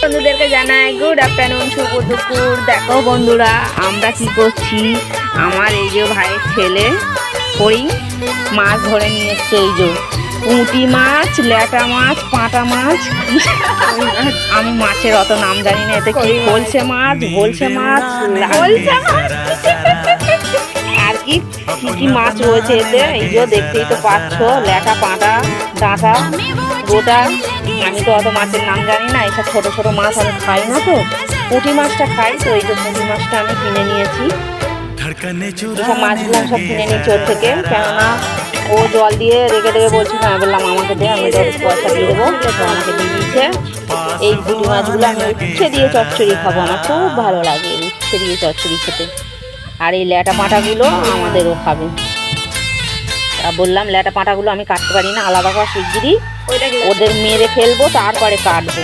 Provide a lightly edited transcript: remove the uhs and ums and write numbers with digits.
বন্ধুদেরকে জানাই good afternoon, শুভ দুপুর। দেখো বন্ধুরা আমরা কি করছি, আমার এই যে ভাইয়ের ছেলে করি মাছ ধরে নিয়ে এসছে। এই যে পুঁটি মাছ, ল্যাটা মাছ, পাঁটা মাছ, আমি মাছের অত নাম জানি না। এতে কি বলছে মাছ, বলছে মাছ, বলছে মাছ আর কি কি মাছ রয়েছে এতে। এই যে দেখতেই তো পাচ্ছ, ল্যাটা, পাঁটা, ডাঁটা, গোটা। আমি তো অত মাছের নাম জানি না, এইসব ছোট ছোট মাছ আমি খাই না। তো পুঁটি মাছটা খাই, তো এই যে পুঁটি মাছটা আমি কিনে নিয়েছি। সব মাছগুলো সব কিনে নিয়েছি ওর থেকে, কেননা ও জল দিয়ে রেখে দেবে বলছিল। আমি বললাম আমাকে দে, আমি তো পয়সা দিয়ে দেবো, তো আমাকে দিয়ে দিয়েছে। এই পুঁটি মাছগুলো আমি উচ্ছে দিয়ে চচ্চড়ি খাবো, আমার খুব ভালো লাগে উচ্ছে দিয়ে চচ্চড়ি খেতে। আর এই ল্যাটা পাঁটাগুলো আমাদেরও খাবে। বললাম ল্যাটা পাঁটাগুলো আমি কাটতে পারি না, আলাদা করে শিগগিরই ওদের মেরে ফেলবো, তারপরে কাটবো।